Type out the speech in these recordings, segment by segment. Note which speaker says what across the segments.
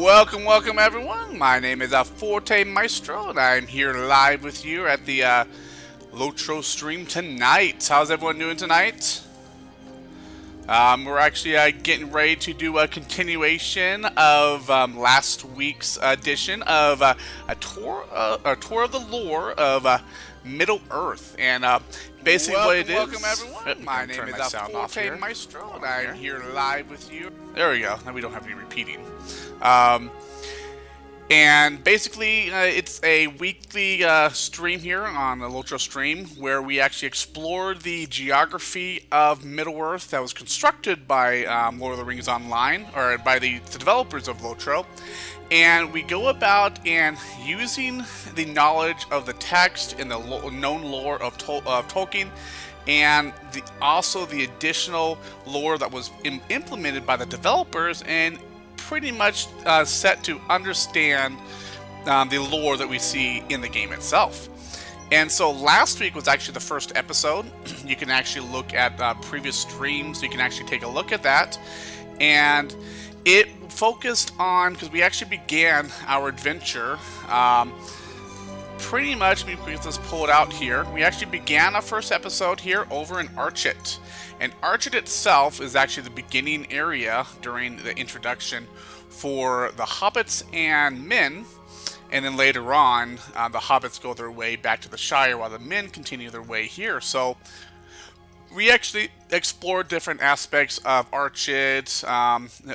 Speaker 1: Welcome everyone. My name is Forte Maestro, and I'm here live with you at the LOTRO stream tonight. How's everyone doing tonight? We're actually getting ready to do a continuation of last week's edition of a tour of the lore of Middle Earth, and basically what it is. Welcome everyone. My name is Forte Maestro, and I'm here live with you. There we go. Now we don't have any repeating. And basically, it's a weekly stream here on the LOTRO stream where we actually explore the geography of Middle-earth that was constructed by Lord of the Rings Online, or by the developers of LOTRO. And we go about and using the knowledge of the text and the known lore of Tolkien, and also the additional lore that was implemented by the developers, and pretty much set to understand the lore that we see in the game itself. And so last week was actually the first episode. You can actually look at previous streams. You can actually take a look at that. And it focused on, because we actually began our adventure pretty much, let's pull it out here. We actually began our first episode here over in Archet. And Archet itself is actually the beginning area during the introduction for the hobbits and men. And then later on, the hobbits go their way back to the Shire while the men continue their way here. So we actually explored different aspects of Archet,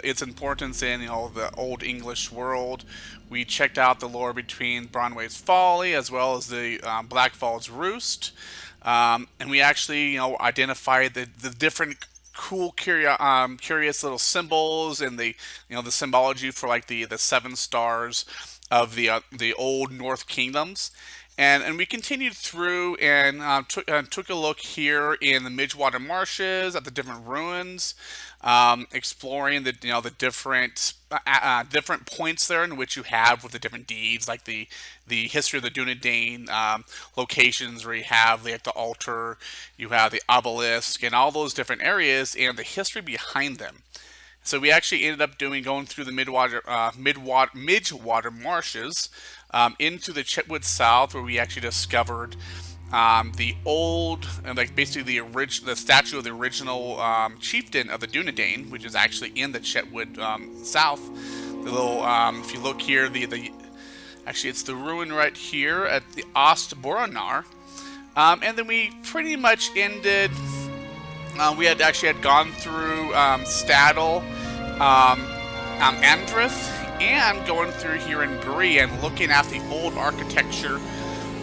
Speaker 1: its importance in the Old English world. We checked out the lore between Bronway's Folly as well as the Blackfall's Roost. And we actually, identified the different cool, curious little symbols and the symbology for like the seven stars of the old North kingdoms. And we continued through and took a look here in the Midgewater Marshes at the different ruins, exploring the different points there in which you have with the different deeds, like the history of the Dunedain locations where you have like the altar, you have the obelisk, and all those different areas and the history behind them. So we actually ended up going through the Midgewater Marshes into the Chetwood South, where we actually discovered the old, and like basically the statue of the original chieftain of the Dunedain, which is actually in the Chetwood South. The little, if you look here, actually it's the ruin right here at the Ost Boronar, and then we pretty much ended. We had gone through Staddle, Andrith, and going through here in Bree and looking at the old architecture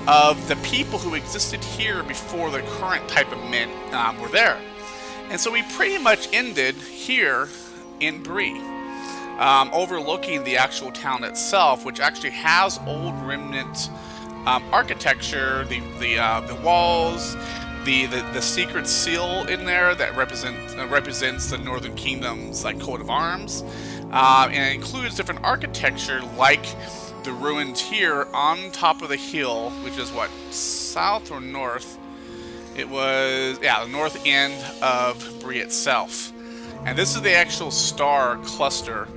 Speaker 1: of the people who existed here before the current type of men were there. And so we pretty much ended here in Bree, overlooking the actual town itself, which actually has old remnant architecture, the walls, the secret seal in there that represents the Northern Kingdom's like coat of arms, and it includes different architecture like the ruins here on top of the hill, which is what, south or north? It was, the north end of Bree itself, and this is the actual star cluster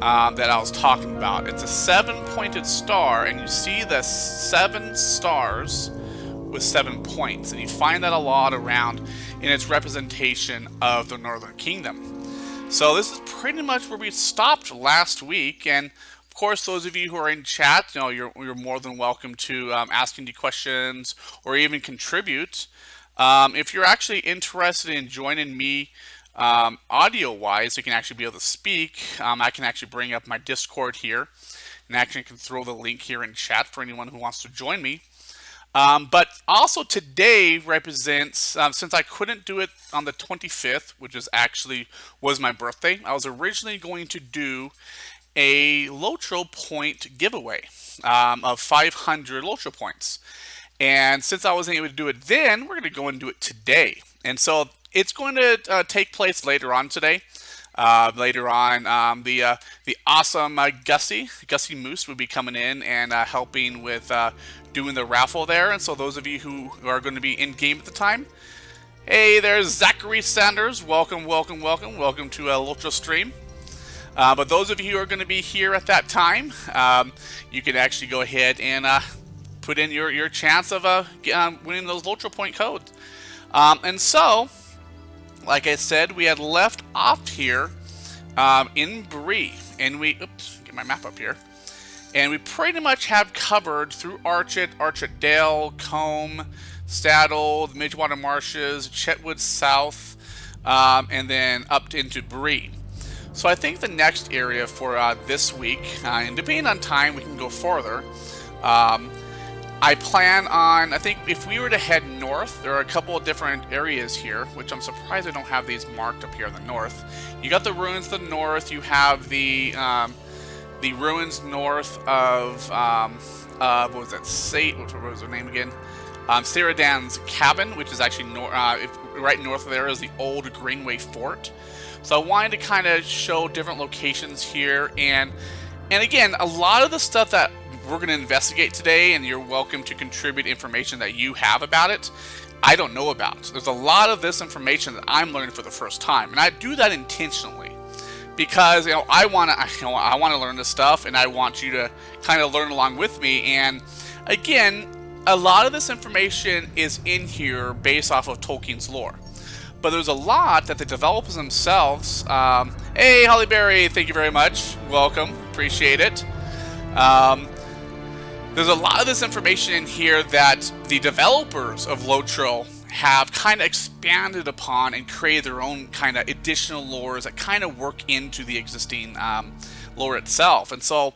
Speaker 1: that I was talking about. It's a 7-pointed star, and you see the 7 stars with 7 points, and you find that a lot around in its representation of the Northern Kingdom. So this is pretty much where we stopped last week, and of course those of you who are in chat, you're more than welcome to ask any questions or even contribute. If you're actually interested in joining me audio wise, you can actually be able to speak. I can actually bring up my Discord here, and actually can throw the link here in chat for anyone who wants to join me. But also today represents, since I couldn't do it on the 25th, which was my birthday, I was originally going to do a LOTRO point giveaway of 500 LOTRO points. And since I wasn't able to do it then, we're going to go and do it today. And so it's going to take place later on today. Later on, the awesome Gussie Moose will be coming in and helping with doing the raffle there. And so those of you who are going to be in game at the time, hey, there's Zachary Sanders. Welcome to a LOTRO stream. But those of you who are going to be here at that time, you can actually go ahead and put in your chance of winning those LOTRO point codes. And so, like I said, we had left off here in Bree, and oops, get my map up here. And we pretty much have covered through Archet Dale, Combe, Staddle, the Midgewater Marshes, Chetwood South, and then up into Bree. So I think the next area for this week, and depending on time, we can go farther. I plan on, I think if we were to head north, there are a couple of different areas here, which I'm surprised I don't have these marked up here in the north. You got the ruins to the north, you have the ruins north of, what was that, what was her name again? Saradan's cabin, which is actually right north of there is the old Greenway Fort. So I wanted to kind of show different locations here, and again, a lot of the stuff that we're going to investigate today, and you're welcome to contribute information that you have about it, I don't know about. There's a lot of this information that I'm learning for the first time, and I do that intentionally because I want to learn this stuff, and I want you to kind of learn along with me. And again, a lot of this information is in here based off of Tolkien's lore. But there's a lot that the developers themselves, hey Hollyberry, thank you very much, welcome, appreciate it. There's a lot of this information in here that the developers of LOTRO have kind of expanded upon and created their own kind of additional lores that kind of work into the existing lore itself. And so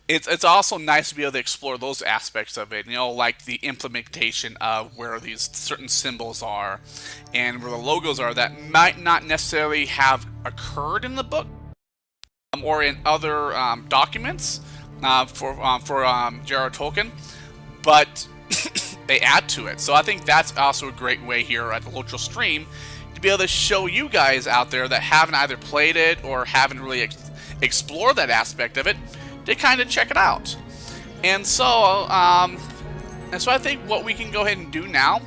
Speaker 1: it's also nice to be able to explore those aspects of it, like the implementation of where these certain symbols are and where the logos are that might not necessarily have occurred in the book or in other documents for J.R.R. Tolkien, but they add to it. So I think that's also a great way here at the LOTRO stream to be able to show you guys out there that haven't either played it or haven't really explored that aspect of it, to kind of check it out. And so I think what we can go ahead and do now,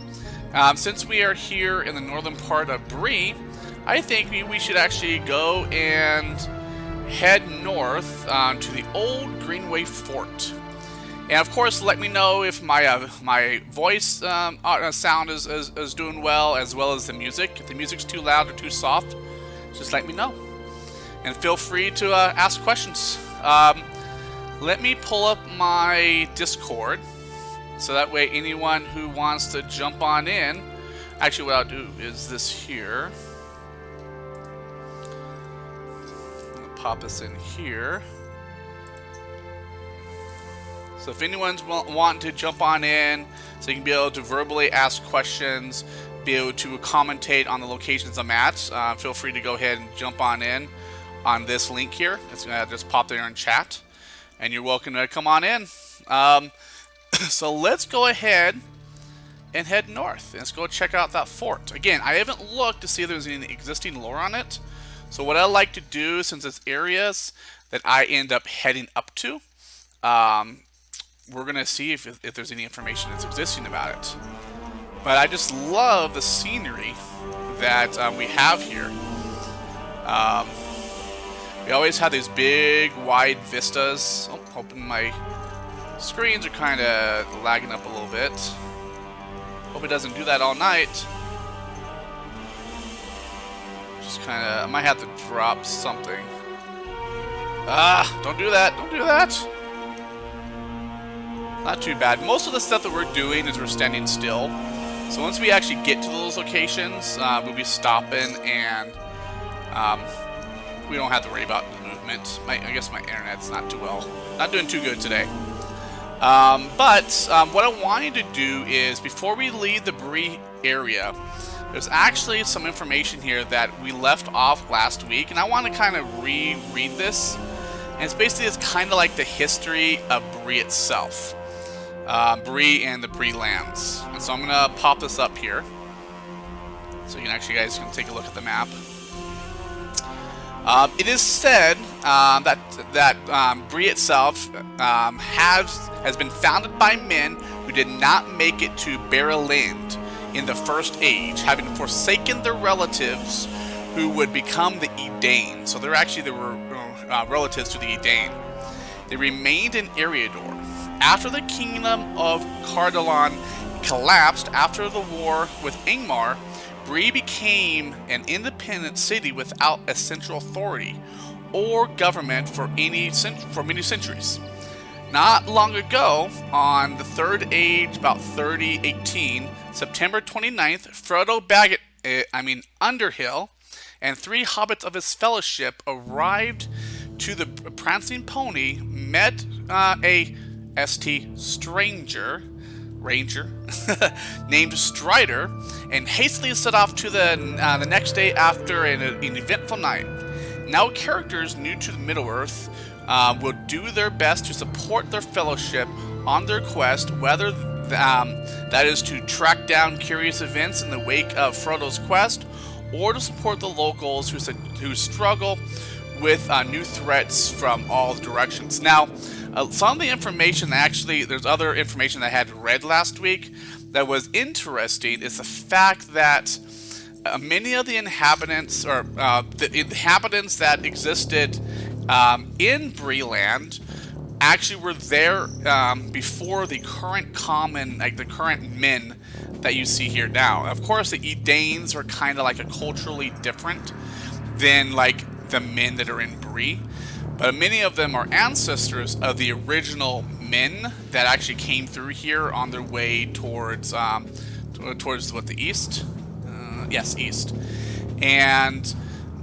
Speaker 1: since we are here in the northern part of Bree, I think we should actually go and head north to the old Greenway Fort. And of course, let me know if my voice sound is doing well as as the music. If the music's too loud or too soft, just let me know. And feel free to ask questions. Let me pull up my Discord, so that way anyone who wants to jump on in, actually what I'll do is this here. I'm going to pop this in here. So if anyone's wanting to jump on in, so you can be able to verbally ask questions, be able to commentate on the locations I'm at, feel free to go ahead and jump on in on this link here. It's going to just pop there in chat. And you're welcome to come on in. So let's go ahead and head north. Let's go check out that fort. Again, I haven't looked to see if there's any existing lore on it. So what I like to do, since it's areas that I end up heading up to, we're going to see if there's any information that's existing about it. But I just love the scenery that we have here. We always have these big, wide vistas. Oh, hoping my screens are kind of lagging up a little bit. Hope it doesn't do that all night. Just kind of, I might have to drop something. Ah, don't do that, don't do that. Not too bad. Most of the stuff that we're doing is we're standing still. So once we actually get to those locations, we'll be stopping, and we don't have to worry about the movement. I guess my internet's not doing too good today. But what I wanted to do is, before we leave the Bree area, there's actually some information here that we left off last week, and I want to kind of reread this. And it's basically kind of like the history of Bree itself. Bree and the Bree lands. And so I'm going to pop this up here, so you guys can take a look at the map. It is said that Bree itself has been founded by men who did not make it to Barrowland in the First Age, having forsaken their relatives who would become the Edain. So there were relatives to the Edain. They remained in Eriador. After the kingdom of Cardolan collapsed after the war with Ingmar, Bree became an independent city without a central authority or government for many centuries. Not long ago, on the Third Age, about 3018, September 29th, Frodo Underhill and 3 hobbits of his fellowship arrived to the prancing pony, met a ranger named Strider, and hastily set off to the next day after an eventful night. Now characters new to the Middle-earth will do their best to support their fellowship on their quest, whether that is to track down curious events in the wake of Frodo's quest, or to support the locals who struggle with new threats from all directions. Now, some of the information, there's other information that I had read last week that was interesting, is the fact that many of the inhabitants, or the inhabitants that existed in Breeland, actually were there before the current the current men that you see here now. Of course, the Edains are kind of like a culturally different than like the men that are in Bree, but many of them are ancestors of the original men that actually came through here on their way towards the east. Yes, east.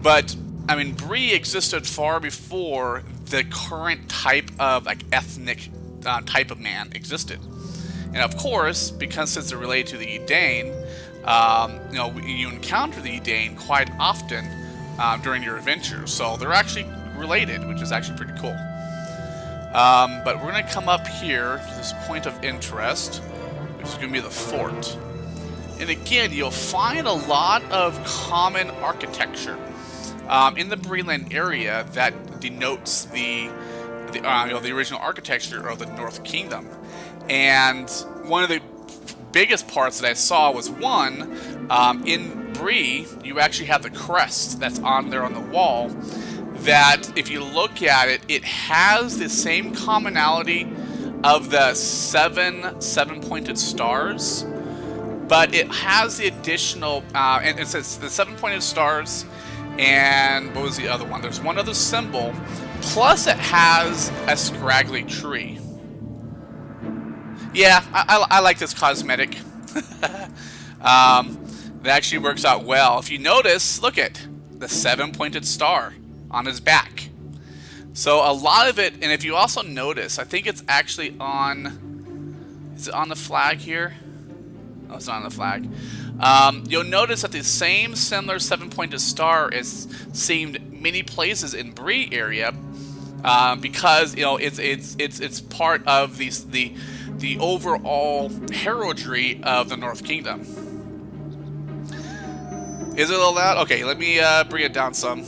Speaker 1: But I mean, Bree existed far before the current type of like ethnic type of man existed. And of course, because since they're related to the Edain, you encounter the Edain quite often during your adventures. So they're actually related, which is actually pretty cool. But we're going to come up here to this point of interest, which is going to be the fort. And again, you'll find a lot of common architecture in the Breeland area that denotes the original architecture of the North Kingdom. And one of the biggest parts that I saw was in Bree, you actually have the crest that's on there on the wall, that if you look at it, it has the same commonality of the seven-pointed stars, but it has the additional, and it says the 7-pointed stars, and what was the other one? There's one other symbol, plus it has a scraggly tree. Yeah, I like this cosmetic. It actually works out well. If you notice, look at the 7-pointed star on his back. So a lot of it, and if you also notice, I think it's actually on, is it on the flag here? Oh, it's not on the flag. You'll notice that the same similar 7-pointed star is seen many places in Bree area, because it's part of the overall heraldry of the North Kingdom. Is it a little loud? Okay, let me bring it down some.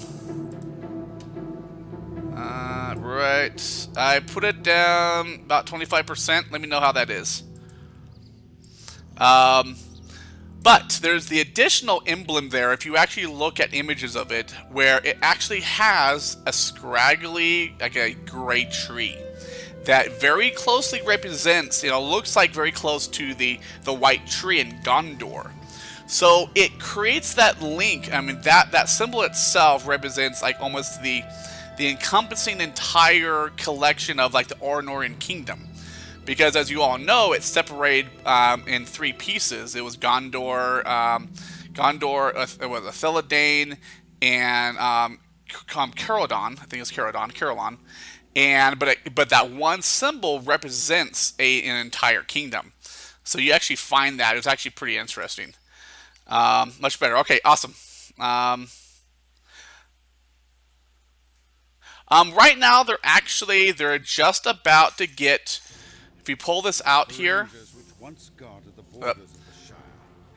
Speaker 1: Right, I put it down about 25%. Let me know how that is. But there's the additional emblem there, if you actually look at images of it, where it actually has a scraggly, like a gray tree that very closely represents, looks like very close to the white tree in Gondor. So it creates that link. I mean, that symbol itself represents like almost the encompassing entire collection of like the Arnorian kingdom. Because as you all know, it's separated in 3 pieces. It was Gondor, it was Athelidain, and Caradon. I think it's Caradon. But that one symbol represents an entire kingdom. So you actually find that. It's actually pretty interesting. Much better. Okay, awesome. Right now, they're just about to get. If you pull this out here,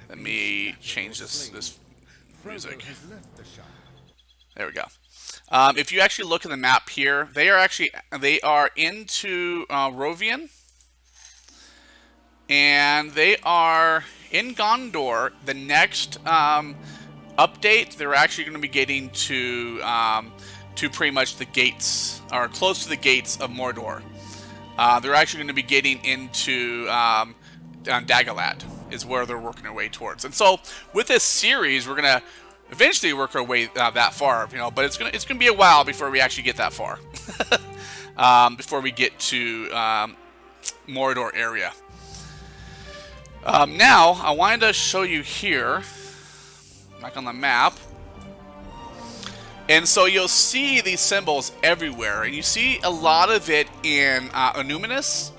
Speaker 1: let me change this music. There we go. If you actually look at the map here, they are into Rovian, and they are in Gondor. The next update, they're actually going to be getting to to pretty much the gates, or close to the gates of Mordor. They're actually going to be getting into Dagobah, is where they're working their way towards. And so with this series, we're going to eventually work our way that far, but it's gonna be a while before we actually get that far. Before we get to Mordor area. Now, I wanted to show you here, back on the map. And so you'll see these symbols everywhere, and you see a lot of it in Numenus,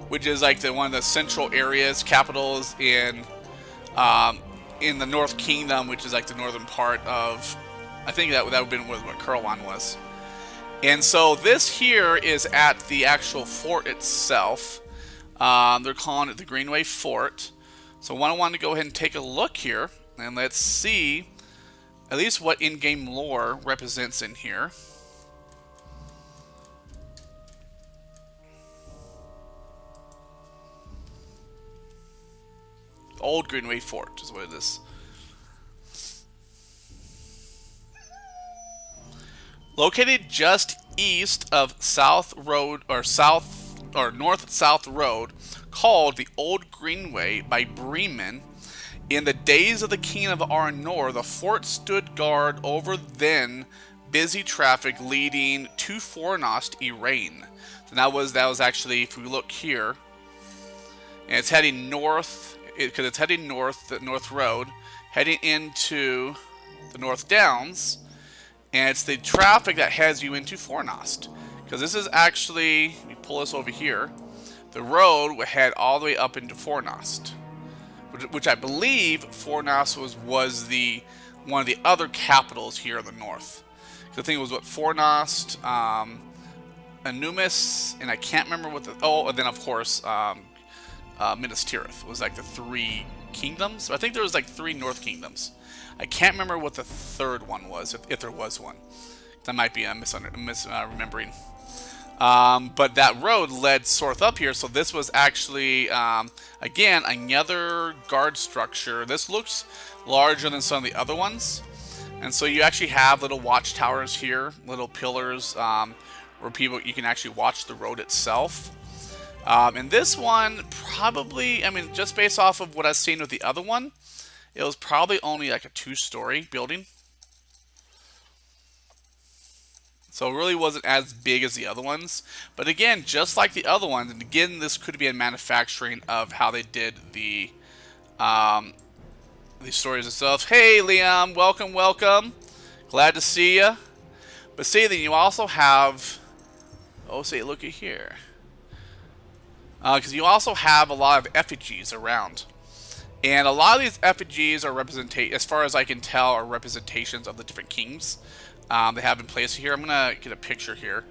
Speaker 1: which is like one of the central areas, capitals in the North Kingdom, which is like the northern part of, I think that would have been what Kurlan was. And so this here is at the actual fort itself. They're calling it the Greenway Fort. So I want to go ahead and take a look here, and let's see at least what in-game lore represents in here. Old Greenway Fort is what it is. Located just east of North-South Road, called the Old Greenway by Bremen. In the days of the King of Arnor, the fort stood guard over then busy traffic leading to Fornost Irain. So that was actually, if we look here, and it's heading north, because it's heading north, the North Road, heading into the North Downs, and it's the traffic that heads you into Fornost. Because this is actually, let me pull this over here, the road would head all the way up into Fornost, which I believe Fornost was one of the other capitals here in the north. I think it was Fornost, Anumis, and I can't remember what and then of course Minas Tirith was like the three kingdoms. So I think there was like 3 North Kingdoms. I can't remember what the third one was, if there was one. That might be misremembering. But that road led north up here, so this was actually, again, another guard structure. This looks larger than some of the other ones. And so you actually have little watchtowers here, little pillars, where you can actually watch the road itself. And this one, probably, just based off of what I've seen with the other one, it was probably only like a 2-story building. So it really wasn't as big as the other ones. But again, just like the other ones, and again, this could be a manufacturing of how they did the stories themselves. Hey, Liam, welcome. Glad to see you. But see, then you also have, look at here. Because you also have a lot of effigies around. And a lot of these effigies are as far as I can tell, are representations of the different kings they have in place here. I'm going to get a picture here.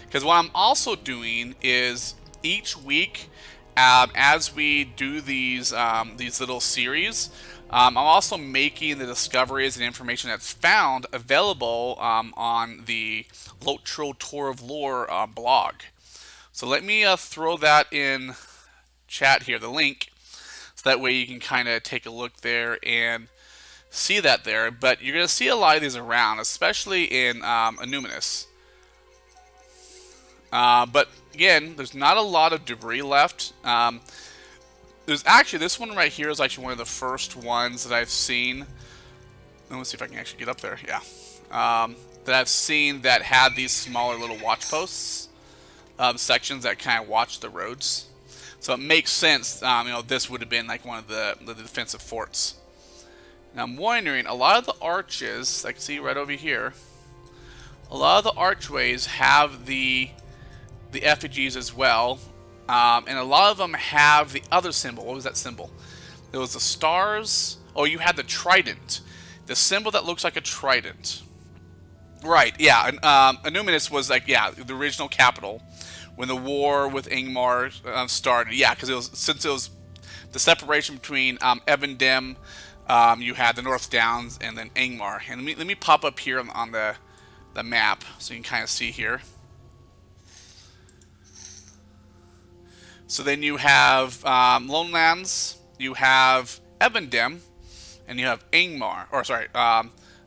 Speaker 1: Because what I'm also doing is each week, as we do these little series, I'm also making the discoveries and information that's found available on the LOTRO Tour of Lore blog. So let me throw that in chat here, the link, so that way you can kind of take a look there and see that there. But you're going to see a lot of these around, especially in Numenus. But again, there's not a lot of debris left. There's actually, this one right here is actually one of the first ones that I've seen. Let's see if I can actually get up there. Yeah. That I've seen that had these smaller little watch posts. Sections that kind of watch the roads. So it makes sense, this would have been like one of the defensive forts. Now I'm wondering, a lot of the arches, I can see right over here, a lot of the archways have the effigies as well. And a lot of them have the other symbol. What was that symbol? There was the stars. Oh, you had the trident. The symbol that looks like a trident. Right, yeah. And Numenus was like, yeah, the original capital when the war with Ingmar started. Yeah, because since it was the separation between Evendim, you had the North Downs, and then Ingmar. And let me pop up here on the map so you can kind of see here. So then you have Lone Lands, you have Evendim, and you have Ingmar, or sorry,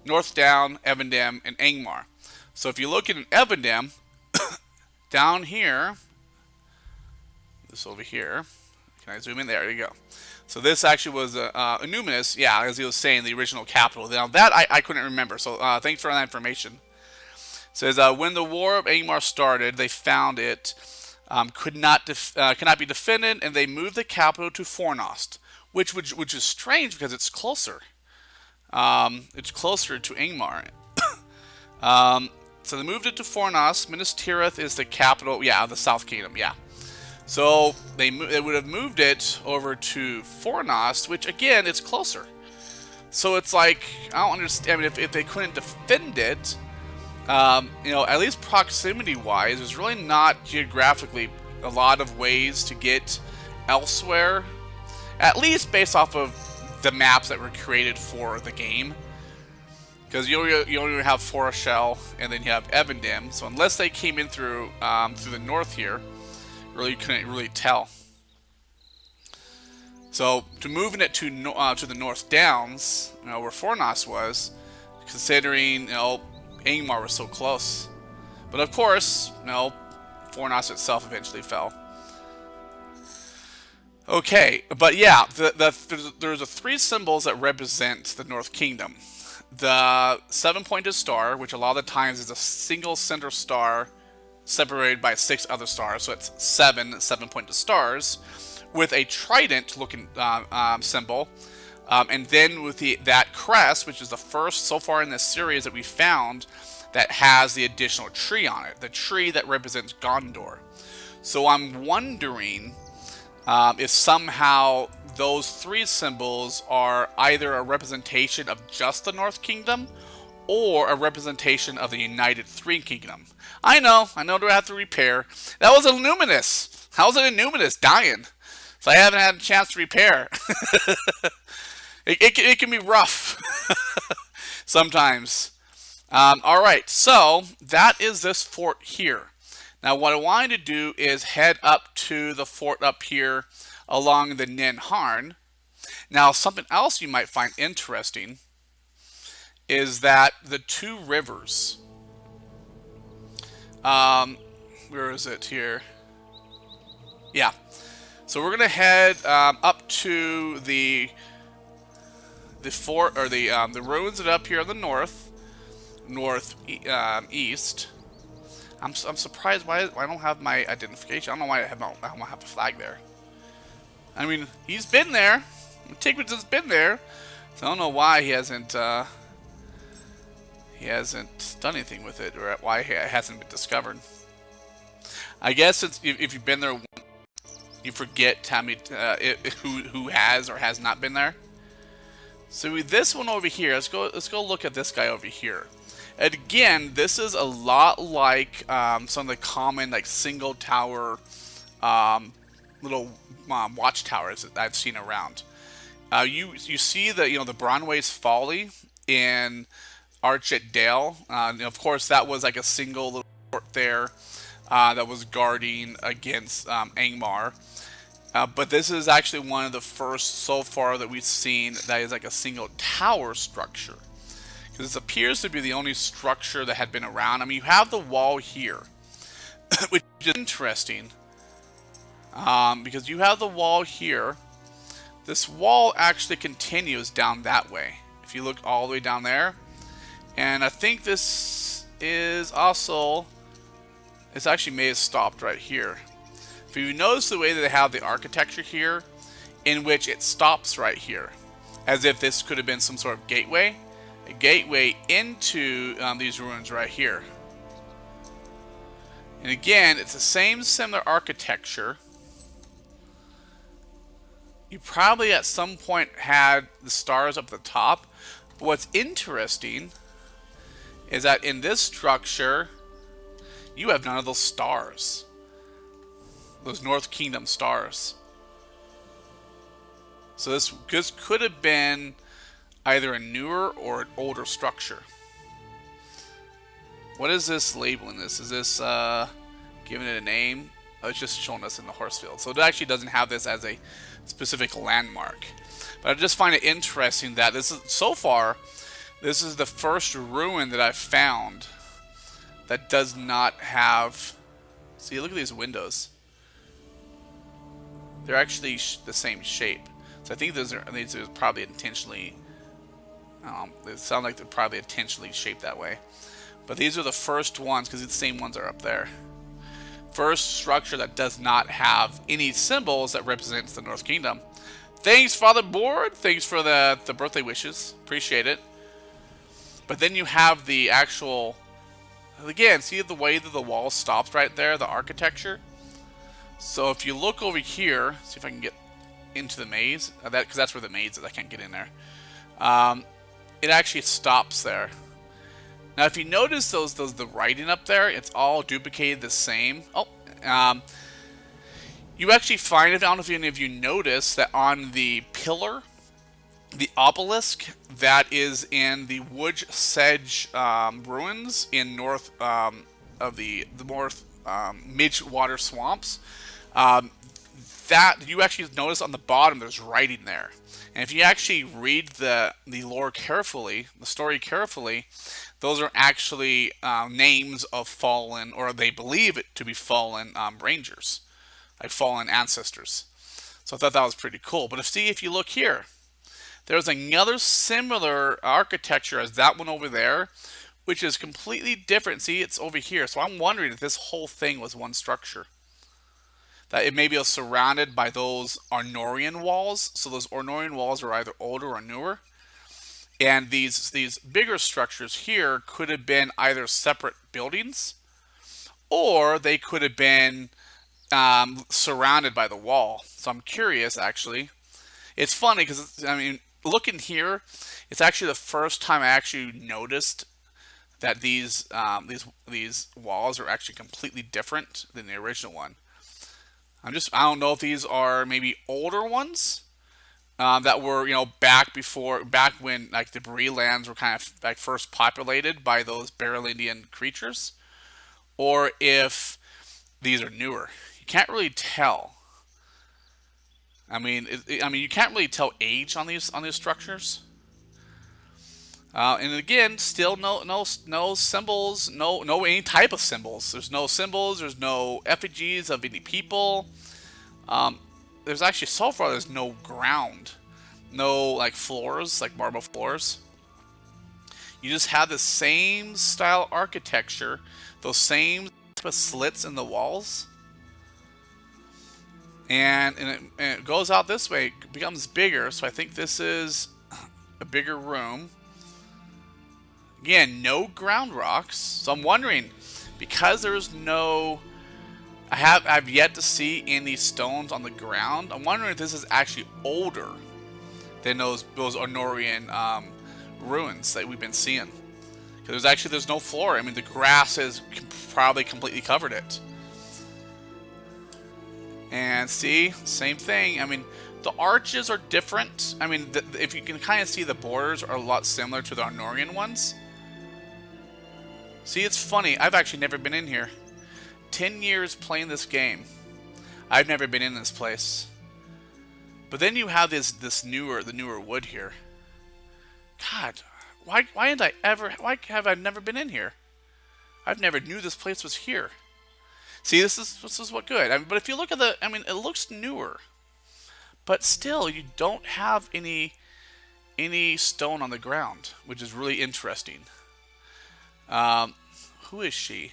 Speaker 1: North Down, Evendim, and Ingmar. So if you look at an Evidem, down here, this over here, can I zoom in? There you go. So this actually was Numinous, yeah, as he was saying, the original capital. Now that I couldn't remember, so thanks for that information. It says, when the War of Angmar started, they found it could not be defended, and they moved the capital to Fornost, which is strange because it's closer. It's closer to Angmar. So they moved it to Fornost. Minas Tirith is the capital, yeah, of the South Kingdom, yeah. So they would have moved it over to Fornost, which again, it's closer. So it's like, I don't understand. I mean, if they couldn't defend it, you know, at least proximity-wise, there's really not geographically a lot of ways to get elsewhere. At least based off of the maps that were created for the game. Because you only have Foreshell, and then you have Evendim. So unless they came in through the north here, really couldn't really tell. So to moving it to the North Downs, you know, where Fornost was, considering, you know, Angmar was so close. But of course, you know, Fornost itself eventually fell. Okay, but yeah, there's the three symbols that represent the North Kingdom. The seven-pointed star, which a lot of the times is a single center star separated by 6 other stars, so it's seven-pointed stars, with a trident-looking symbol, and then with that crest, which is the first so far in this series that we found that has the additional tree on it, the tree that represents Gondor. So I'm wondering if somehow those 3 symbols are either a representation of just the North Kingdom or a representation of the United Three Kingdom. I know do I have to repair. That was a Numinous. How's it a Numinous dying? So I haven't had a chance to repair. it can be rough sometimes. Alright, so that is this fort here. Now what I wanted to do is head up to the fort up here along the Nin Harn. Now something else you might find interesting is that the 2 rivers, where is it here? Yeah, so we're gonna head up to the fort, or the ruins that are up here in the northeast. I'm surprised why I don't have my identification. I don't know why I don't have the flag there. I mean, he's been there. Tigrid's been there. So I don't know why he hasn't done anything with it, or why it hasn't been discovered. I guess it's, if you've been there, you forget how many, who has or has not been there. So with this one over here, let's go look at this guy over here. And again, this is a lot like some of the common, like, single tower little watchtowers that I've seen around. You see the the Bronway's Folly in Archet Dale. Of course, that was like a single little fort there that was guarding against Angmar. But this is actually one of the first so far that we've seen that is like a single tower structure. Because this appears to be the only structure that had been around. I mean, you have the wall here, which is interesting. Because you have the wall here. This wall actually continues down that way. If you look all the way down there. And I think this is also, it's actually may have stopped right here. If you notice the way that they have the architecture here, in which it stops right here. As if this could have been some sort of gateway. A gateway into these ruins right here. And again, it's the same similar architecture. You probably at some point had the stars up at the top. But what's interesting is that in this structure, you have none of those stars. Those North Kingdom stars. So this could have been either a newer or an older structure. What is this labeling this? Is this giving it a name? Oh, it's just showing us in the horse field. So it actually doesn't have this as a specific landmark. But I just find it interesting that this is, so far, this is the first ruin that I've found that does not have... See, look at these windows. They're actually the same shape. So I think these are probably intentionally... they sound like they're probably intentionally shaped that way. But these are the first ones, because the same ones are up there. First structure that does not have any symbols that represents the North Kingdom. Thanks, Father Board. Thanks for the birthday wishes. Appreciate it. But then you have the actual... Again, see the way that the wall stops right there? The architecture? So if you look over here... See if I can get into the maze. Because that's where the maze is. I can't get in there. It actually stops there. Now, if you notice the writing up there, it's all duplicated the same. Oh, you actually find, I don't know if any of you notice, that on the pillar, the obelisk that is in the Wood Sedge ruins in north of the north Midgewater swamps, that you actually notice on the bottom there's writing there. And if you actually read the lore carefully, the story carefully, those are actually names of fallen, or they believe it to be fallen rangers, like fallen ancestors. So I thought that was pretty cool. But if you look here, there's another similar architecture as that one over there, which is completely different. See, it's over here. So I'm wondering if this whole thing was one structure. That it maybe was surrounded by those Arnorian walls. So those Arnorian walls are either older or newer. And these bigger structures here could have been either separate buildings, or they could have been surrounded by the wall. So I'm curious, actually. It's funny because, I mean, looking here, it's actually the first time I actually noticed that these walls are actually completely different than the original one. I don't know if these are maybe older ones. That were, back when like the Bree lands were kind of like first populated by those Barrel-Indian creatures, or if these are newer. You can't really tell. I mean, you can't really tell age on these structures. And again, still no symbols, no any type of symbols. There's no symbols. There's no effigies of any people. There's actually, so far, there's no ground. No, like, floors, like marble floors. You just have the same style architecture. Those same type of slits in the walls. And it goes out this way. It becomes bigger. So I think this is a bigger room. Again, no ground rocks. So I'm wondering, because there's no... I've yet to see any stones on the ground. I'm wondering if this is actually older than those Arnorian ruins that we've been seeing. Because there's no floor. I mean, the grass has probably completely covered it. And see, same thing. I mean, the arches are different. I mean, if you can kind of see, the borders are a lot similar to the Arnorian ones. See, it's funny. I've actually never been in here. 10 years playing this game. I've never been in this place. But then you have the newer wood here. God, why have I never been in here? I've never knew this place was here. See, this is what good. I mean, but if you look at it looks newer. But still, you don't have any stone on the ground, which is really interesting. Who is she?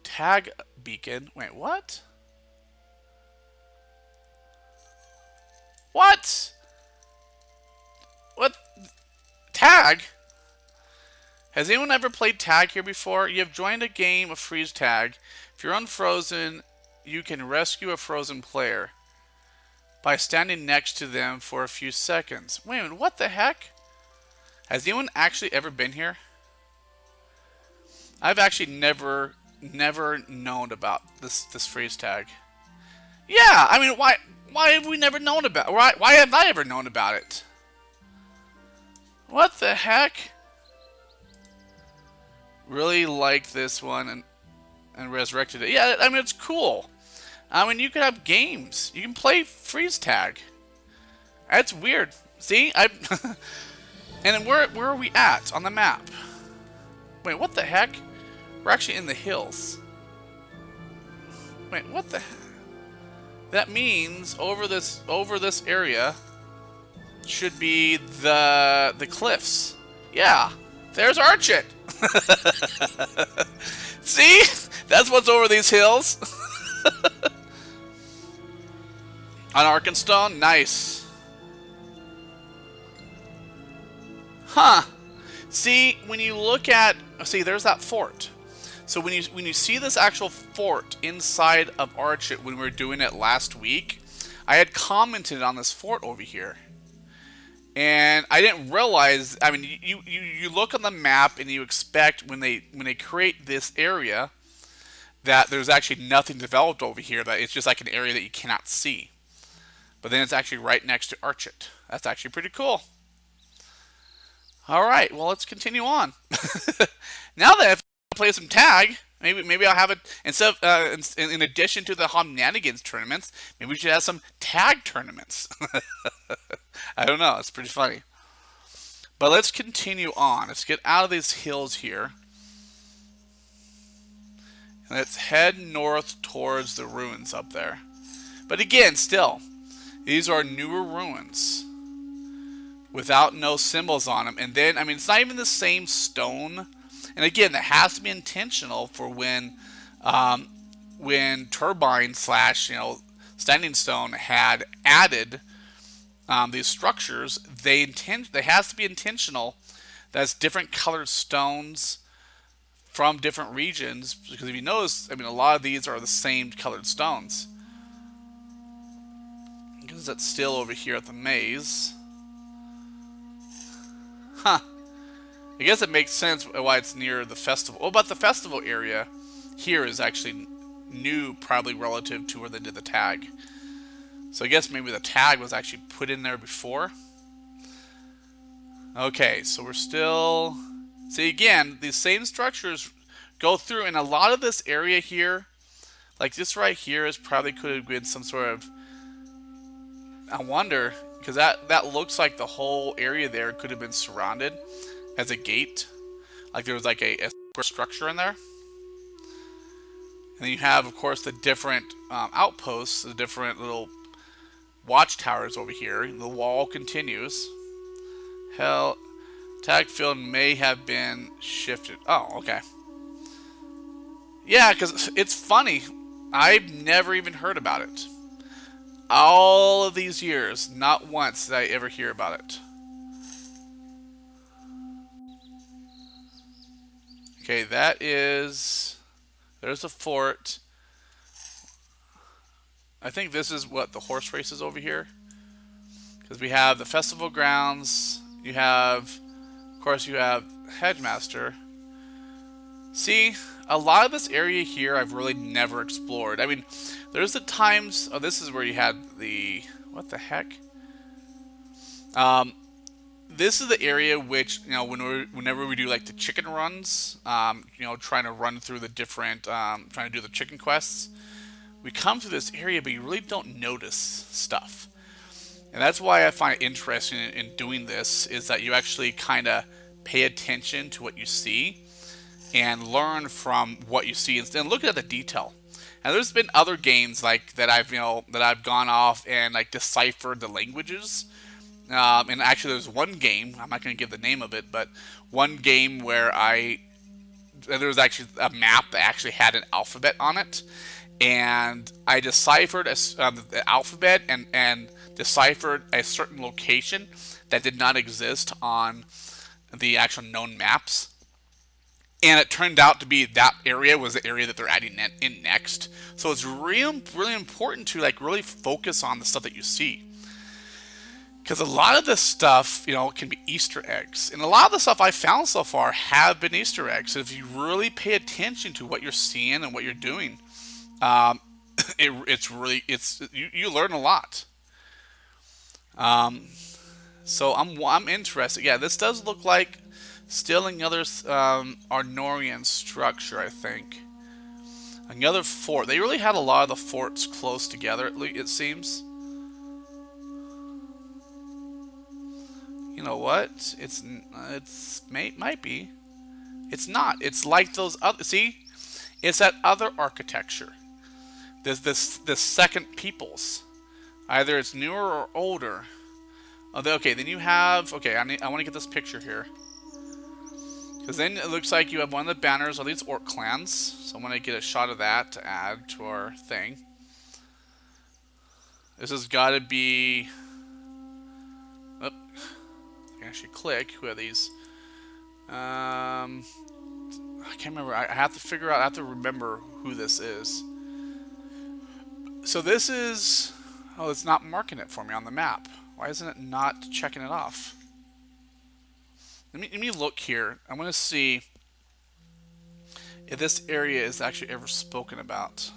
Speaker 1: Tag beacon. Wait, what? What? What? Tag? Has anyone ever played tag here before? You have joined a game of freeze tag. If you're unfrozen, you can rescue a frozen player by standing next to them for a few seconds. Wait a minute, what the heck? Has anyone actually ever been here? I've actually never known about this freeze tag. Yeah, I mean, why have we never known about it? Why have I ever known about it? What the heck? Really liked this one and resurrected it. Yeah, I mean, it's cool. I mean, you could have games. You can play freeze tag. That's weird. See? And where are we at on the map? Wait, what the heck? We're actually in the hills. Wait, what the heck? That means over this area should be the cliffs. Yeah, there's Archit. See? That's what's over these hills. On Arkenstone? Nice. Huh. See, when you look at... See, there's that fort. So when you see this actual fort inside of Archit when we were doing it last week, I had commented on this fort over here. And I didn't realize... I mean, you look on the map and you expect when they create this area that there's actually nothing developed over here, that it's just like an area that you cannot see. But then it's actually right next to Archit. That's actually pretty cool. Alright, well, let's continue on. Now that if I play some tag, maybe I'll have it, instead of, in addition to the Homnanigans tournaments, maybe we should have some tag tournaments. I don't know, it's pretty funny. But let's continue on. Let's get out of these hills here. And let's head north towards the ruins up there. But again, still, these are newer ruins without no symbols on them. And then, I mean, it's not even the same stone. And again, that has to be intentional for when Turbine slash, Standing Stone had added these structures. They has to be intentional. That's different colored stones from different regions, because if you notice, I mean, a lot of these are the same colored stones. Because it's still over here at the maze. Huh. I guess it makes sense why it's near the festival. What about the festival area here is actually new, probably relative to where they did the tag. So I guess maybe the tag was actually put in there before. Okay, so we're still... See, again, these same structures go through, and a lot of this area here, like this right here, is probably could have been some sort of... I wonder, because that looks like the whole area there could have been surrounded as a gate. Like there was like a structure in there. And then you have, of course, the different outposts, the different little watchtowers over here. The wall continues. Hell, tag field may have been shifted. Oh, okay. Yeah, because it's funny. I've never even heard about it. All of these years, not once did I ever hear about it. Okay, that is... There's a fort. I think this is what the horse race is over here. Because we have the festival grounds. You have, of course, you have Headmaster. See, a lot of this area here I've really never explored. I mean, there's the times... Oh, this is where you had the... What the heck? This is the area which, whenever we do like the chicken runs, trying to run through the different, trying to do the chicken quests, we come to this area, but you really don't notice stuff. And that's why I find it interesting in doing this, is that you actually kind of pay attention to what you see and learn from what you see and look at the detail. And there's been other games like that I've gone off and like deciphered the languages. And actually there's one game, I'm not going to give the name of it, but one game where there was actually a map that actually had an alphabet on it, and I deciphered the alphabet and deciphered a certain location that did not exist on the actual known maps. And it turned out to be that area was the area that they're adding in next. So it's really, really important to like really focus on the stuff that you see. Because a lot of this stuff, can be Easter eggs. And a lot of the stuff I found so far have been Easter eggs. So if you really pay attention to what you're seeing and what you're doing, you learn a lot. So I'm interested. Yeah, this does look like still another Arnorian structure, I think. Another fort. They really had a lot of the forts close together, it seems. You know what? Might be. It's not. It's like those other. See, it's that other architecture. There's this second peoples. Either it's newer or older. Okay, then you have. Okay, I want to get this picture here. Because then it looks like you have one of the banners of these orc clans. So I want to get a shot of that to add to our thing. This has got to be. Oh, I can actually click. Who are these? I can't remember. I have to figure out. I have to remember who this is. So this is. Oh, it's not marking it for me on the map. Why isn't it not checking it off? Let me look here. I want to see if this area is actually ever spoken about.